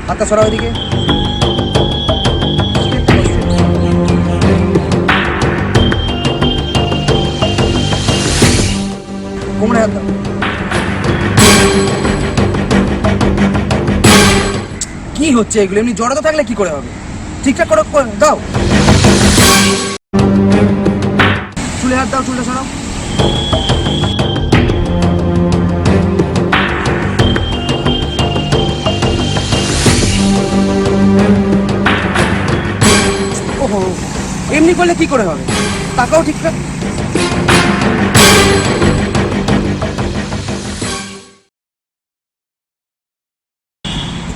হাতটা সরাও ওইদিকে। কোমরে হাত দাও। কি হচ্ছে এগুলো? এমনি জড়াতে থাকলে কি করে হবে? ঠিকঠাক করে দাও। চুলে হাত দাও, চুলটা সরাও। ওহো, এমনি করলে কি করে হবে? তাকাও ঠিকঠাক।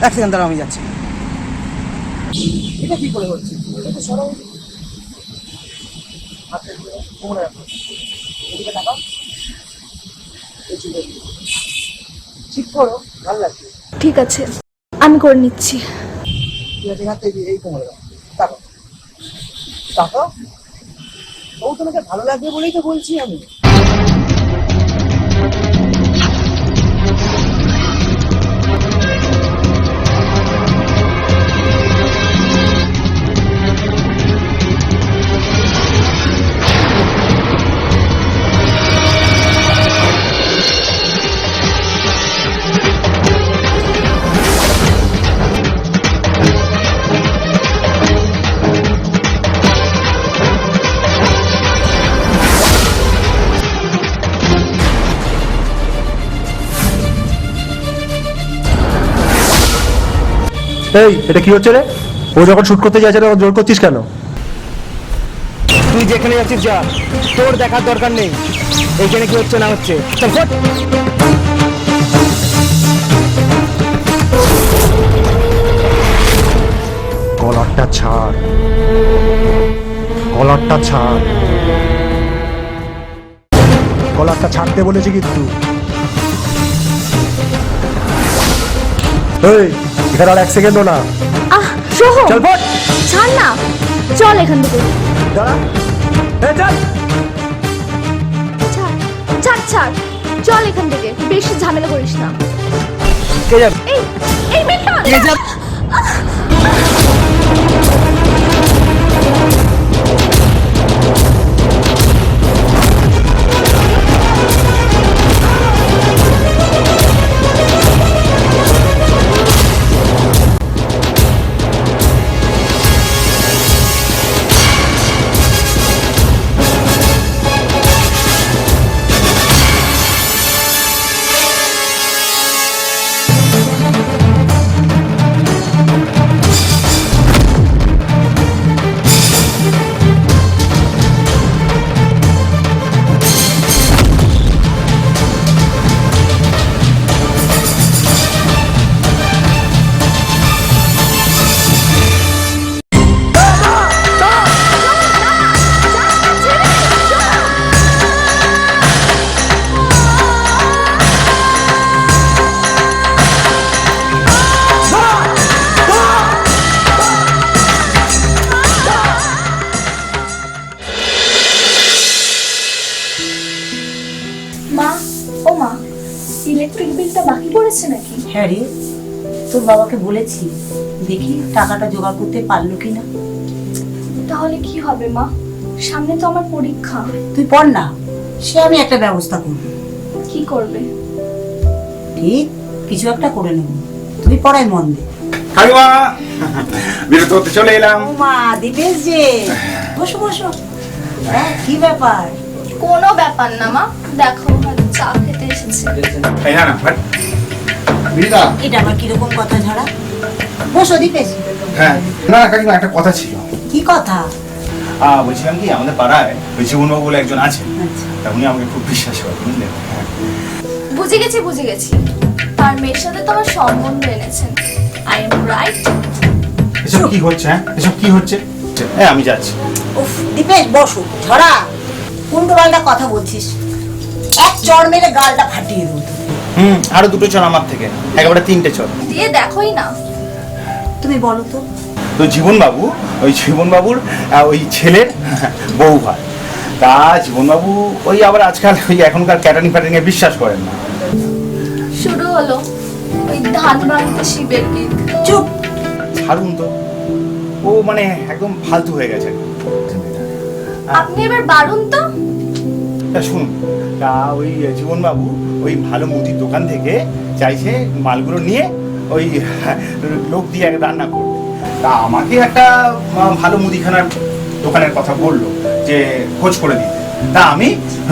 এক সেকেন্ড দাঁড়াও, আমি যাচ্ছি। এটা কি করে হচ্ছে? এটা সরাও। হাতের কোমরে রাখো, এদিকে তাকাও। ঠিক করো, ভালো লাগছে। ঠিক আছে, আমি করে নিচ্ছি। ঠিক আছে, হাতে এই কোমরে রাখো, তাকাও তাকাও। ও তোমাকে ভালো লাগবে বলেই তো বলছি আমি। এই, এটা কি হচ্ছে রে? ও যখন শুট করতে যাচ্ছে তখন জোর করছিস কেন? তুই যেখানে যাচ্ছিস যা, তোর দেখার দরকার নেই এইখানে কি হচ্ছে না হচ্ছে। চল ফট। কলারটা ছাড়, কলারটা ছাড়, কলারটা ছাড়তে বলেছি কিন্তু। এই, এখানে আর এক সেকেন্ডও না। আহ সোহম, চল ফট। ছাড় না, চল এখান থেকে। দাঁড়া, এই চল। ছাড় ছাড় ছাড়, চল এখান থেকে, বেশি ঝামেলা করিস না। কে যাবে? এই এই মেয়েটা কে যাবে? মা, ও মা, ইলেকট্রিক বিলটা বাকি পড়েছে নাকি? হ্যাঁ রে, তোর বাবাকে বলেছি, দেখি টাকাটা জোগাড় করতে পারলো কিনা। তাহলে কি হবে মা? সামনে তো আমার পরীক্ষা। তুই পড় না, সে আমি একটা ব্যবস্থা করব। কি করবে? ঠিক কিছু একটা করে নেব, তুই পড়ায় মন দে। কাকিমা, বিরত হতে চলে এলাম। ও মা, দীপেশ যে, বসো বসো। হ্যাঁ, কি ব্যাপার? কোনো ব্যাপার না মা, দেখো হয়তো চা খেতে এসেছে। এই না না ভাট। বিরিতা। এটা আবার কিরকম কথা ঝাড়া? বসো দীপেশ। হ্যাঁ, না না কাকিমা, একটা কথা ছিল। কি কথা? বলছিলাম কি, আমাদের পাড়ায় ওই জীবনবাবু বলে একজন আছেন, আচ্ছা। তা উনি আমাকে খুব বিশ্বাস করেন, বুঝলেন? বুঝে গেছি বুঝে গেছি, তার মেয়ের সাথে তো আমার সম্বন্ধ এনেছেন। I am right? এসব কি হচ্ছে? হ্যাঁ, এসব কি হচ্ছে? আমি যাচ্ছি। উফ, দীপেশ বসো। ঝরা, উল্টো পাল্টা কথা বলছিস, এক চড় মেরে গালটা ফাটিয়ে দেবো। আরো দুটো চল আমার থেকে, একেবারে তিনটে চল দিয়ে দেখোই না। তুমি বলো তো। তো জীবনবাবু, ওই জীবনবাবুর ওই ছেলের বউ হয়। তা জীবনবাবু ওই আবার আজকাল ওই এখনকার ক্যাটারিং ফ্যাটারিং বিশ্বাস করেন না। শুরু হলো ওই ধান বাড়িতে শিবের গীত। চুপ, ছাড়ুন তো, ও মানে একদম ফালতু হয়ে গেছে। আপনি এবার বারুন তো। তা শুনুন, তা ওই জীবনবাবু ওই ভালো মুদির দোকান থেকে চাইছে মালগুলো নিয়ে ওই লোক দিয়ে রান্না করবে। তা আমাকে একটা ভালো মুদিখানার দোকানের কথা বললো যে খোঁজ করে দিতে। তা আমি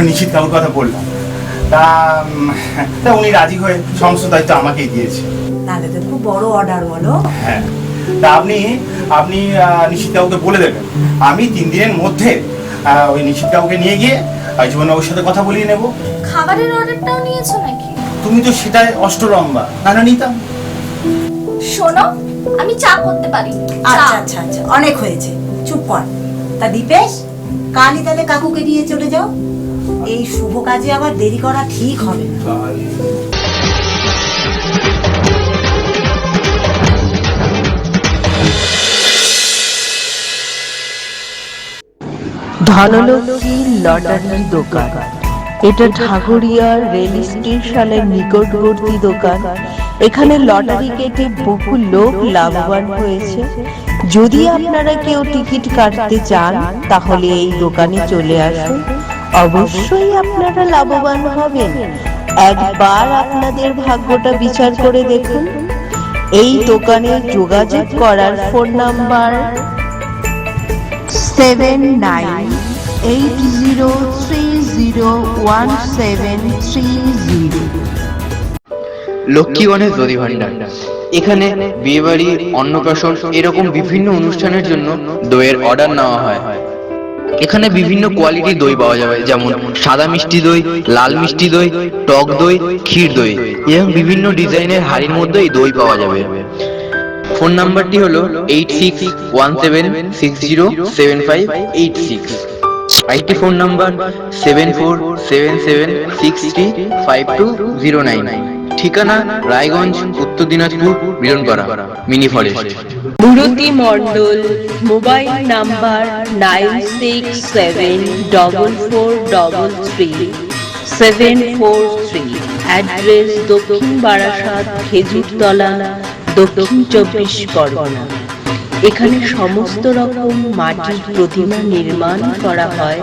নিশ্চিত কাকুর কথা বললাম, তা তা উনি রাজি হয়ে সমস্ত দায়িত্ব আমাকেই দিয়েছে। তাহলে তো খুব বড় অর্ডার বলো। হ্যাঁ, তা আপনি নিশ্চিত কাকুকে বলে দেবেন, আমি 3 দিনের মধ্যে ওই নিশ্চিত কাকুকে নিয়ে গিয়ে জীবনবাবুর সাথে কথা বলিয়ে নেব। খাবারের অর্ডারটাও নিয়েছো নাকি? তুমি তো সেটাই অষ্টলম্বা, না নিতাম। শোনো, আমি চা করতে পারি। আচ্ছা আচ্ছা আচ্ছা, অনেক হয়েছে, চুপ কর। তা দীপেশ, কালই তাহলে কাকুকে নিয়ে চলে যাও। এই শুভ কাজে আবার দেরি করা ঠিক হবে না। ধনলক্ষ্মী লটারি দোকান। এটা ঢাকুরিয়া রেল স্টেশনের নিকটবর্তী দোকান। এখানে লটারি কেটে বহু লোক লাভবান হয়েছে। যদি আপনারা কেউ টিকিট কাটতে চান তাহলে এই দোকানে চলে আসুন, অবশ্যই আপনারা লাভবান হবেন। একবার আপনাদের ভাগ্যটা বিচার করে দেখুন। এই দোকানে যোগাযোগ করার ফোন নাম্বার 7980301730। লক্ষ্মী গণেশ দধি ভান্ডার। এখানে বিয়েবাড়ি, অন্নপ্রাশন এরকম বিভিন্ন অনুষ্ঠানের জন্য দইয়ের অর্ডার নেওয়া হয়। এখানে বিভিন্ন কোয়ালিটির দই পাওয়া যাবে, যেমন সাদা মিষ্টি দই, লাল মিষ্টি দই, টক দই, ক্ষীর দই এবং বিভিন্ন ডিজাইনের হাড়ির মধ্যে এই দই পাওয়া যাবে। ফোন নাম্বারটি হলো 8617607586। আরেকটি ফোন নাম্বার 7477635209। ঠিকানা রায়গঞ্জ, উত্তর দিনাজপুর, বিরনপাড়া, মিনি ফরেস্ট। মুরতি মণ্ডল, মোবাইল নাম্বার 9674433743। অ্যাড্রেস দক্ষিণ বারাসাত, খেজুরতলা, দক্ষিণ 24 পরগনা। এখানে সমস্ত রকম মাটির প্রতিমা নির্মাণ করা হয়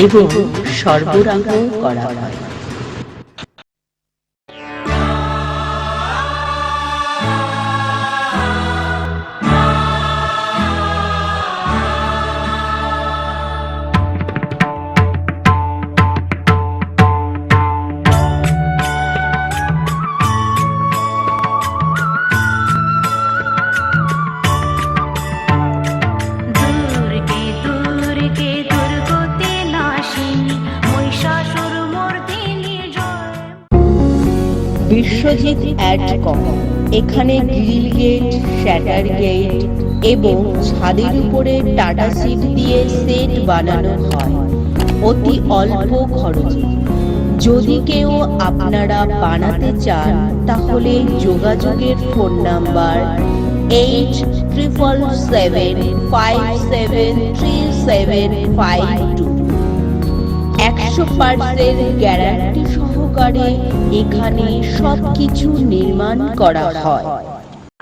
এবং সরবরাহ করা হয়। বিশ্বজিৎ অ্যাড কম। এখানে গ্রিল গেট, শ্যাটার গেট এবং ছাদের উপরে টাটা সিট দিয়ে সেট বানানো হয় অতি অল্প খরচে। যদি কেউ আপনারা বানাতে চান তাহলে যোগাযোগের ফোন নাম্বার 8777573752। 100% গ্যারান্টি সহকারে এখানে সবকিছু নির্মাণ করা হয়।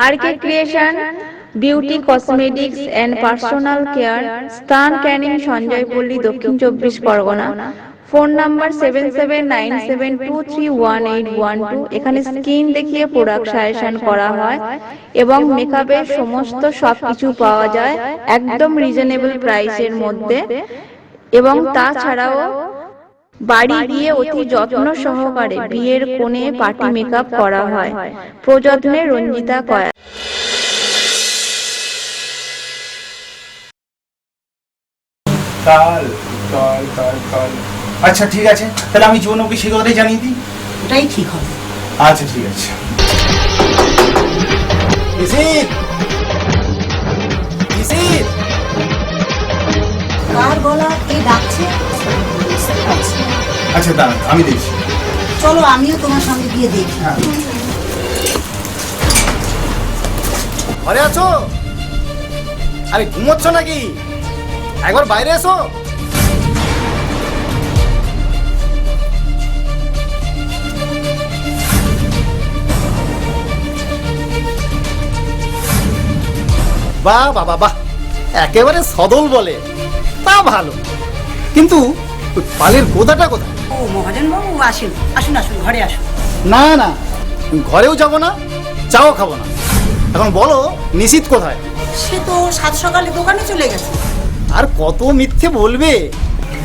RK creation, beauty cosmetics and personal care, স্থান ক্যানিং, সঞ্জয় পল্লী, দক্ষিণ 24 পরগনা। Phone number 7797231812। এখানে স্কিন দেখিয়ে প্রোডাক্ট সাজেশন করা হয় এবং মেকআপের সমস্ত সবকিছু পাওয়া যায় একদম রিজনেবল প্রাইসের মধ্যে। এবং তাছাড়াও বাড়ি গিয়ে অতি যত্ন সহকারে বিয়ের কোণে পার্টি মেকআপ করা হয়। প্রযত্নে রঞ্জিতা কয়া। কাল কাল কাল কাল আচ্ছা ঠিক আছে, তাহলে আমি জীবনবাবুকে সেই কথাটাই জানিয়ে দিই। ওটাই ঠিক হবে। আচ্ছা ঠিক আছে। কার গলা কে ডাকছে? আচ্ছা দাঁড়ান, আমি দেখছি। চলো আমিও তোমার সঙ্গে গিয়ে দেখি। হ্যাঁ। ঘরে আছো? আরে ঘুমোচ্ছ নাকি? একবার বাইরে এসো। বাহ বাবা বাহ, একেবারে সদল বলে, তা ভালো। কিন্তু ওই পালের গোদাটা কোথায়? ও মহাজন বাবু, আসুন আসুন আসুন, ঘরে আসুন। না না, ঘরেও যাব না, চাও খাবো না। এখন বলো নিশীথ কোথায়? সে তো সাত সকালে দোকানে চলে গেছে। আর কত মিথ্যে বলবে?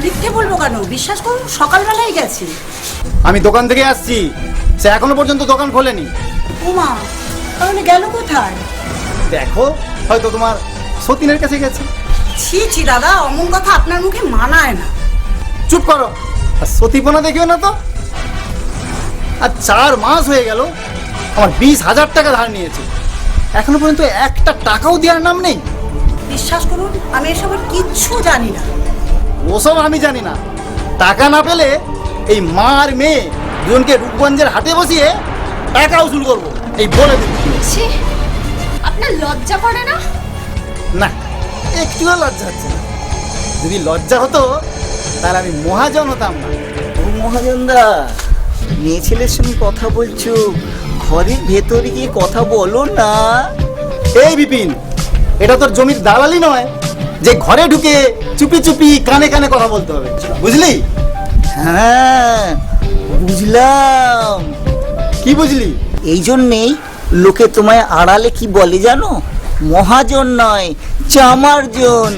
মিথ্যে বলবো কেন, বিশ্বাস করুন সকালবেলায় গেছে। আমি দোকান থেকে আসছি, সে এখনো পর্যন্ত দোকান খোলেনি। ওমা, তাহলে গেল কোথায়? দেখো, হয়তো তোমার সতীনের কাছে গেছে। ছি ছি দাদা, অমন কথা আপনার মুখে মানায় না। চুপ করো, আর সতীপনা দেখিও না তো। আর 4 মাস হয়ে গেল আমার 20,000 টাকা ধার নিয়েছে, এখনো পর্যন্ত একটা টাকাও দেওয়ার নাম নেই। বিশ্বাস করুন আমি এসবের কিচ্ছু জানি না। ওসব আমি জানি না। টাকা না পেলে এই মা আর মেয়ে দুজনকে রূপগঞ্জের হাটে বসিয়ে টাকা উসুল করবো, এই বলে দিন। ছি, আপনার লজ্জা করে না? না, একটুও লজ্জা হচ্ছে না। যদি লজ্জা হতো তাহলে আমি মহাজন হতাম না। ও মহাজনদা, মেয়ে ছেলের সঙ্গে কথা বলছো, ঘরের ভেতরে গিয়ে কথা বলো না। এই বিপিন, এটা তোর জমির দালালি নয় যে ঘরে ঢুকে চুপি চুপি কানে কানে কথা বলতে হবে, বুঝলি? হ্যাঁ বুঝলাম। কি বুঝলি? এই জন্যেই লোকে তোমায় আড়ালে কি বলে জানো? মহাজন নয়, চামারজন।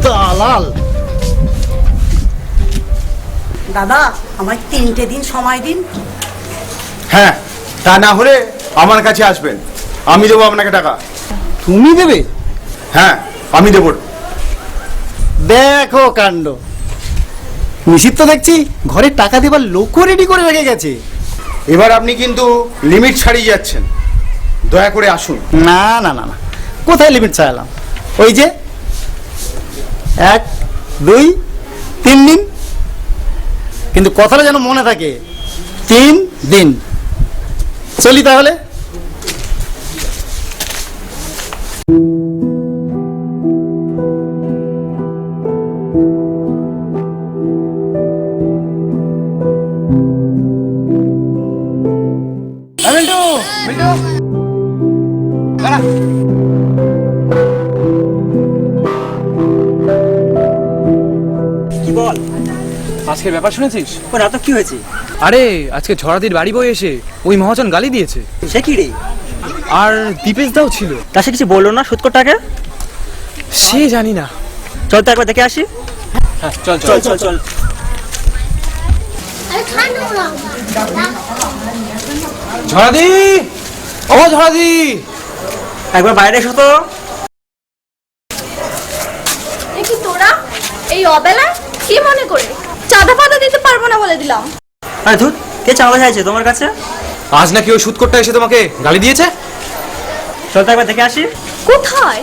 দালাল। দাদা, আমায় 3টে দিন সময় দিন। হ্যাঁ, তা না হলে আমার কাছে আসবেন, আমি দেবো আপনাকে টাকা। তুমি দেবে? হ্যাঁ, আমি দেবো। দেখো কাণ্ড, নিশ্চিত তো দেখছি ঘরে টাকা দেবার লোকও রেডি করে রেখে গেছে। এবার আপনি কিন্তু লিমিট ছাড়িয়ে যাচ্ছেন, দয়া করে আসুন। না না না না, কোথায় লিমিট চাইলাম? ওই যে 1, 2, 3 দিন, কিন্তু কথাটা যেন মনে থাকে, 3 দিন। চলি তাহলে। মিন্টু, মিন্টু, দাঁড়া। কি বল, আজকের ব্যাপার শুনেছিস? ও রাত কি হয়েছে? আরে আজকে ঝড়াদির বাড়ি বয়ে এসে ওই মহাজন গালি দিয়েছে। সে কি রে? আর দীপেশ দাও ছিল। তা সে কিছু বললো না সুৎকরটাকে? সে জানি না। চল তো একবার দেখে আসি। হ্যাঁ চল চল চল চল। ঝড়াদি, ও ঝড়াদি, একবার বাইরে এসো তো। দেখি তোরা এই অবেলায় কি মনে করে চাঁদা ফাদা দিতে পারবো না বলে দিলাম। আরে ধুর, কে চাঁদা চাইছে তোমার কাছে? আজ নাকি ওই সুৎকরটা এসে তোমাকে গালি দিয়েছে। চল তো একবার দেখে আসি। কোথায়?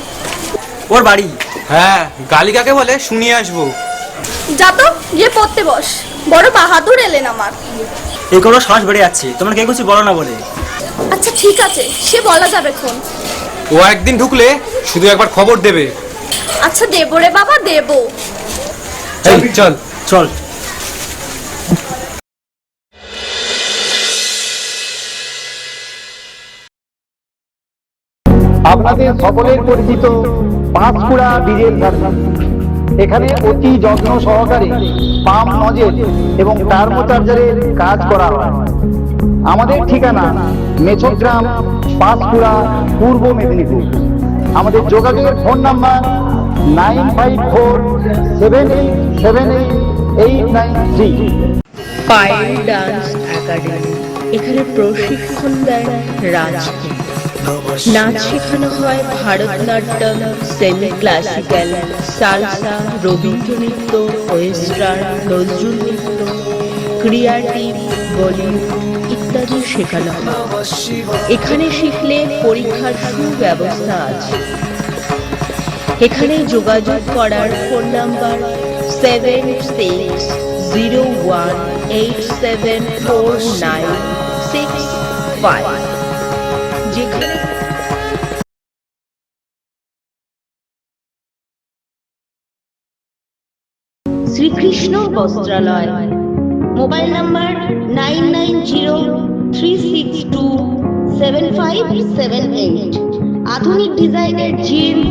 ওর বাড়ি। হ্যাঁ, গালি কাকে বলে শুনিয়ে আসবো। যা তো গিয়ে পড়তে বস, বড় বাহাদুর এলেন আমার। এই কোনো শ্বাস বেড়ে যাচ্ছে, তোমরা কেউ কিছু বলো না বলে। আচ্ছা ঠিক আছে, সে বলা যাবে খন। ও একদিন ঢুকলে শুধু একবার খবর দেবে। আচ্ছা দেবো রে বাবা, দেবো। এই চল চল। আপনাদের সকলের পরিচিত পাঁশকুড়া ডিজেল ব্যবসা। এখানে অতি যত্ন সহকারে পাম্প নজেল এবং টার্বোচার্জারের কাজ করা হয়। আমাদের ঠিকানা মেছগ্রাম, পাঁশকুড়া, পূর্ব মেদিনীপুর। আমাদের যোগাযোগের phone number 9547878893। Payel dance academy, এখানে প্রশিক্ষণ দেন রাজকে। নাচ শেখানো হয় Bharatanatyam, semi classical, salsa, Rabindra নৃত্য, ওয়েস্টার্ন, নজরুল নৃত্য, ক্রিয়েটিভ, বলিউড ইত্যাদি শেখানো হয়। এখানে শিখলে পরীক্ষার সুব্যবস্থা আছে। এখানে যোগাযোগ করার ফোন নাম্বার 7601874965, যেখানে শ্রীকৃষ্ণ বস্ত্রালয়। Mobile number 990362 7578। আধুনিক ডিজাইনের jeans,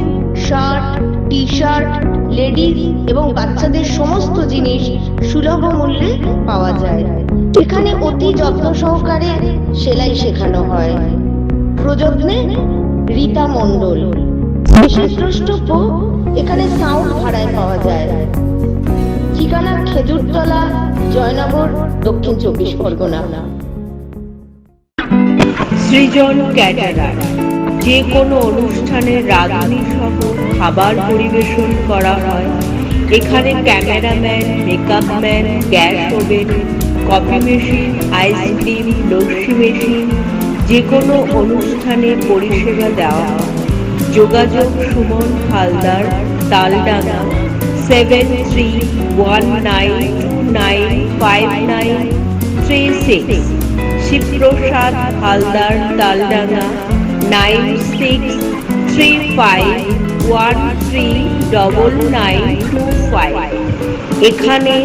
shirt, T shirt, ladies এবং বাচ্চাদের সমস্ত জিনিস সুলভ মূল্যে পাওয়া যায়। এখানে অতি যত্ন সহকারে সেলাই শেখানো হয়। প্রযত্নে রীতা মণ্ডল। বিশেষ দ্রষ্টব্য, এখানে সাউন্ড ভাড়ায় পাওয়া যায়। ঠিকানা খেজুরতলা, জয়নগর, দক্ষিণ 24 পরগনা। সৃজন ক্যাটারার যে কোনো অনুষ্ঠানে রাঁধুনি সহ খাবার পরিবেশন করা হয়। এখানে cameraman, makeup man, gas oven, coffee machine, ice cream, lassi machine যে কোনো অনুষ্ঠানে পরিষেবা দেওয়া হয়। যোগাযোগ সুমন হালদার, তালডাঙ্গা 7319295936। শিবপ্রসাদ হালদার, তালডাঙ্গা 9635139925। এখানে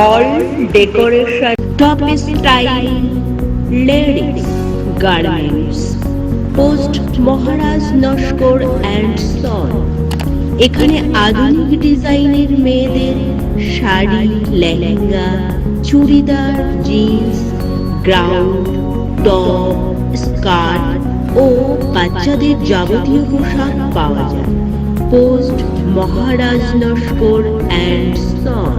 all decoration, top style ladies garments, post Maharaj Naskar and son. এখানে আধুনিক ডিজাইনের মেয়েদের শাড়ি, লেহেঙ্গা, চুড়িদার, জিন্স, গ্রাউন্ড, টপ, স্কার্ট ও বাচ্চাদের যাবতীয় পোশাক পাওয়া যায়। Post Maharaj Naskar and son.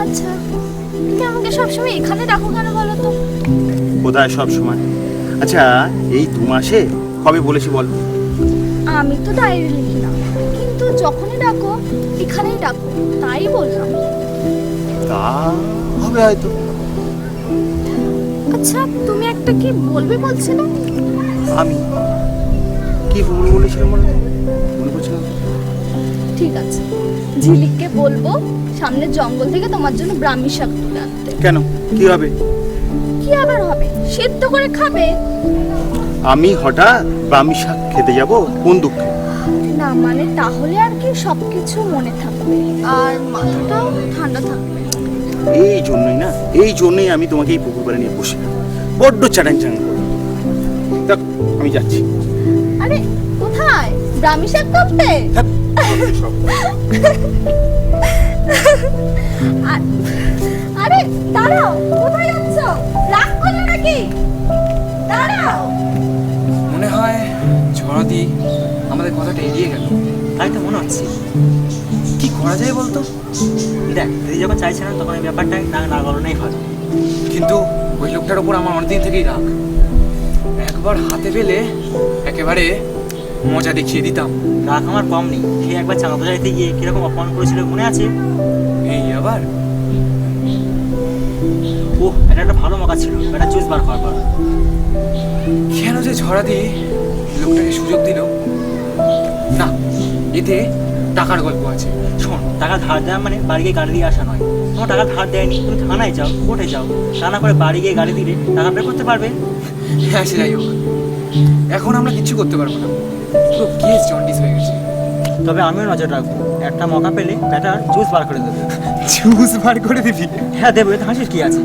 আচ্ছা, তুমি আমাকে সবসময় এখানে ডাকো কেন বলো তো? কোথায় সব সময়? আচ্ছা, এই 2 মাসে কবে বলেছি বল? আমি তো ডায়েরি লিখি না, কিন্তু যখনই ডাকো এখানেই ডাকো, তাই বললাম। তা হবে হয়তো। আচ্ছা, তুমি একটা কি বলবে বলছিলে? আমি কি বলেছিলাম মনে পড়ছে না। ঠিক আছে, ঝিলিককে বলবো সামনের জঙ্গল থেকে তোমার জন্য ব্রাহ্মী শাক তুলে আনতে। কেন, কি হবে? কি আবার হবে? সেদ্ধ করে খাবে। আমি হঠাৎ ব্রাহ্মী শাক খেতে যাব কোন দুঃখে? না মানে তাহলে আর কি সবকিছু মনে থাকবে আর মাথাটাও ঠান্ডা থাকবে। এই জন্যই আমি তোমাকে এই পুকুর পাড়ে নিয়ে বসে বড্ড চ্যাটাং চ্যাটাং করি। দেখ, আমি যাচ্ছি। আরে কোথায়? ব্রাহ্মী শাক কাটতে? আরে দাঁড়াও, কোথায় যাচ্ছ? রাগ করলে নাকি? দাঁড়াও। মনে হয় ঝড়াদি আমাদের কথাটা এড়িয়ে গেল। তাই তো মনে হচ্ছে। কি করা যায় বলতো? দেখ, দিদি যখন চাইছে না তখন এই ব্যাপারটা না গলনাই ভালো। কিন্তু ওই লোকটার উপর আমার অনেকদিন থেকেই রাগ। একবার হাতে পেলে একেবারে মজা দেখিয়ে দিতাম। রাগ আমার কম নেই। সে একবার চাঁদা যাইতে গিয়ে কিরকম অপমান করেছিল মনে আছে? এই আবার ওহ, এটা একটা ভালো মকা ছিল, এটা জুস বার খাওয়ার পর। কেন যে ঝড়া দিয়ে লোকটাকে সুযোগ দিল না, এতে টাকার গল্প আছে। শোন, টাকা ধার দেওয়া মানে বাড়ি গিয়ে গাড়ি দিয়ে আসা নয়। তোমার টাকা ধার দেয়নি, তুমি থানায় যাও, কোর্টে যাও, তা না করে বাড়ি গিয়ে গাড়ি দিলে টাকা বের করতে পারবে। হ্যাঁ, সে যাই হোক, এখন আমরা কিচ্ছু করতে পারবো না, পুরো কেস জন্ডিস হয়ে গেছে। তবে আমিও নজর রাখবো, একটা মকা পেলে ব্যাটার জুস বার করে দেবে। জুস বার করে দিবি? হ্যাঁ দেবে, হাসির কি আছে।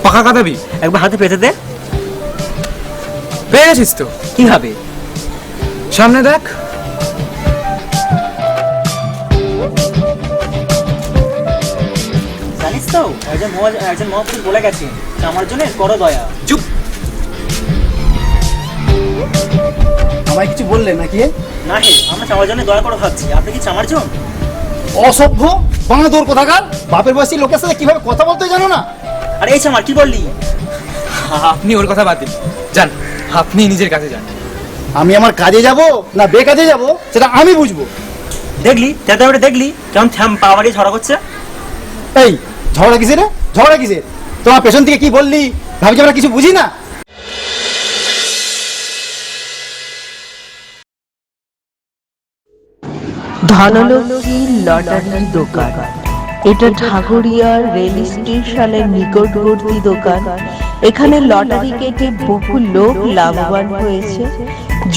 পাকা কাঁদাবি? একবার হাতে পেতে দে। পেয়ে গেছিস তো? কিভাবে? সামনে দেখ। জানিস তো, একজন মহাপুরুষ বলে গেছে, আমার জন্য বড় দয়া। চুপ। আমায় কিছু বললেন নাকি? না হে, আমরা চামার জন্য দয়া করে ভাবছি, আপনি কি চামার জন? অসভ্য বাংলাদোর কোথাকার! বাপের বয়সী লোকের সাথে কিভাবে কথা বলতে জানো না? আর এই চামার কি বললি? আপনি ওর কথা বাদ দিন, যান আপনি নিজের কাছে যান। আমি আমার কাজে যাব না বেকাজে যাব সেটা আমি বুঝবো। দেখলি তেতাবারে, দেখলি কেমন পাওয়ারি ঝড়া করছে। এই ঝগড়া কিসের? ঝগড়া কিসের? তোমার পেছন থেকে কি বললি ভাবছি আমরা কিছু বুঝি না? ধনলক্ষ্মী লটারির দোকান। এটা ঢাকুরিয়া রেল স্টেশনের নিকটবর্তী দোকান। এখানে লটারি কেটে বহু লোক লাভবান হয়েছে।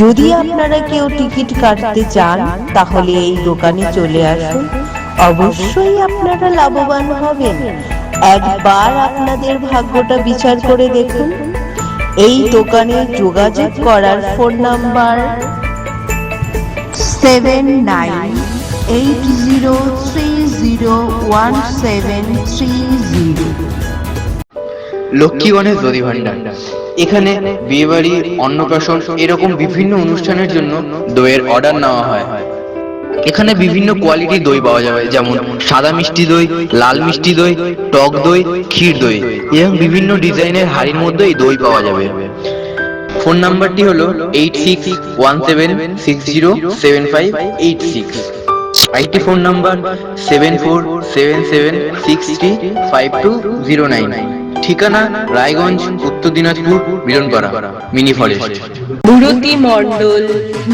যদি আপনারা কেউ টিকিট কাটতে চান তাহলে এই দোকানে চলে আসুন, অবশ্যই আপনারা লাভবান হবেন। একবার আপনাদের ভাগ্যটা বিচার করে দেখুন। এই দোকানে যোগাযোগ করার ফোন নাম্বার 7980301730। লক্ষ্মী গণেশ দধি ভান্ডার। এখানে বিয়েবাড়ি, অন্নপ্রাশন এরকম বিভিন্ন অনুষ্ঠানের জন্য দইয়ের অর্ডার নেওয়া হয়। এখানে বিভিন্ন কোয়ালিটির দই পাওয়া যাবে, যেমন সাদা মিষ্টি দই, লাল মিষ্টি দই, টক দই, ক্ষীর দই এবং বিভিন্ন ডিজাইনের হাড়ির মধ্যে এই দই পাওয়া যাবে। ফোন নাম্বারটি হলো 8617607586। আরেকটি ফোন নাম্বার 7477605209। ঠিকানা রায়গঞ্জ, উত্তর দিনাজপুর, বিরনপাড়া, মিনি ফরেস্ট। মুরতি মণ্ডল,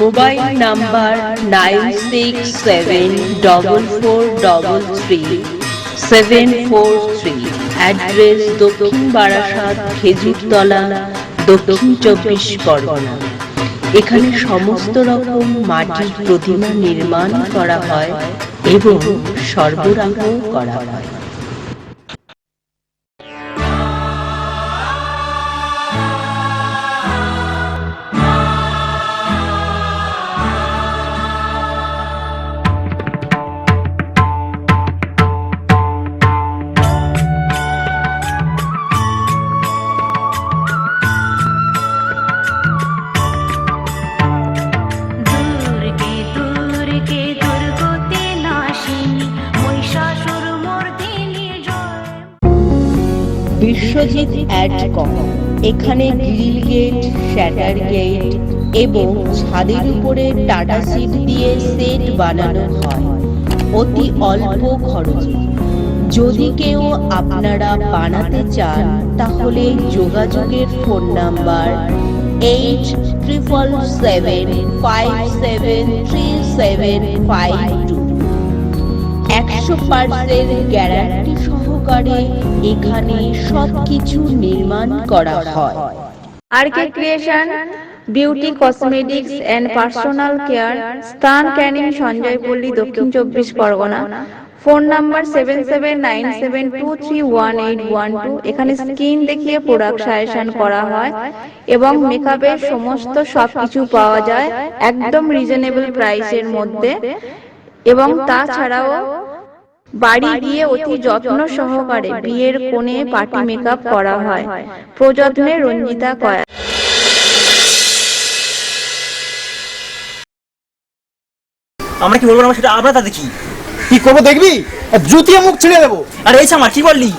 মোবাইল নাম্বার 9674433743। অ্যাড্রেস দক্ষিণ বারাসাত, খেজুরতলা, দক্ষিণ 24 পরগনা। এখানে সমস্ত রকম মাটির প্রতিমা নির্মাণ করা হয় এবং সরবরাহ করা হয়। বিশ্বজিৎ অ্যাড কম। এখানে গ্রিল গেট, শ্যাটার গেট এবং ছাদের উপরে টাটা সিট দিয়ে সেট বানানো হয় অতি অল্প খরচে। যদি কেউ আপনারা বানাতে চান তাহলে যোগাযোগের ফোন নাম্বার 8777573752। 100% গ্যারান্টি সহকারে এখানে সবকিছু নির্মাণ করা হয়। RK creation, beauty cosmetics and personal care, স্থান ক্যানিং, সঞ্জয়পল্লী, দক্ষিণ 24 পরগনা। Phone number 7797231812। এখানে স্কিন দেখিয়ে প্রোডাক্ট সাজেশন করা হয় এবং মেকআপের সমস্ত সবকিছু পাওয়া যায় একদম রিজনেবল প্রাইসের মধ্যে। এবং তাছাড়াও বাড়ি গিয়ে অতি যত্ন সহকারে বিয়ের কোণে পার্টি মেকআপ করা হয়। প্রযত্নে রঞ্জিতা কয়া। আমরা কি বলবো না সেটা আমরা তা দেখি। কি করবো দেখবি? জুতিয়ে মুখ ছিঁড়ে দেবো। আরে এই আমার কি বললি?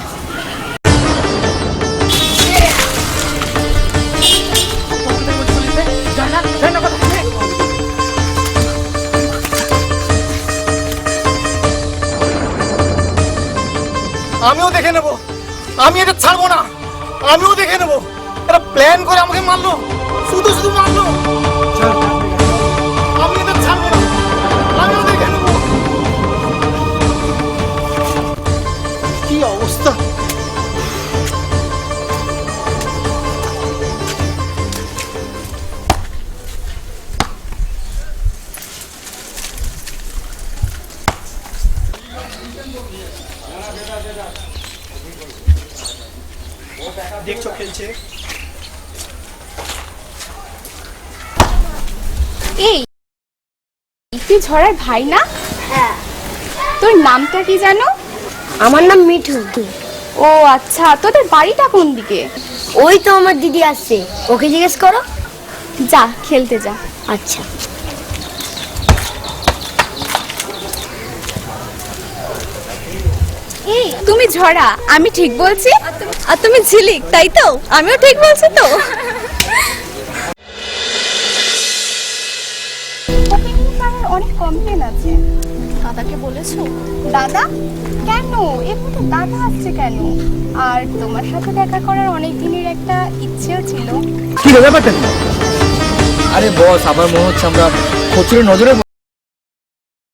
আমিও দেখে নেবো, আমি এটা ছাড়বো না, আমিও দেখে নেবো। এটা প্ল্যান করে আমাকে মারলো, শুধু শুধু মারলো। আমি এটা ছাড়বো না, আমিও দেখে নেবো। কি অবস্থা! দেখছো খেলছে। এই তুই ঝড়ার ভাই না? হ্যাঁ। তোর নামটা কি জানো? আমার নাম মিঠু। ও আচ্ছা, তোদের বাড়িটা কোন দিকে? ওই তো আমার দিদি আসছে, ওকে জিজ্ঞেস করো। যা খেলতে যা। আচ্ছা। এই তুমি ঝড়া, আমি ঠিক বলছি? আর তুমি ঝিলিক, তাই তো? আমিও ঠিক বলছি তো? অনেক কমপ্লেন আছে। দাদাকে বলেছো? দাদা কেন? এর মধ্যে দাদা আসছে কেন? আর তোমার সাথে দেখা করার অনেক দিনের একটা ইচ্ছেও ছিল। কি ব্যাপারটা? আরে বস, আমার মনে হচ্ছে আমরা খচ্চরের নজরে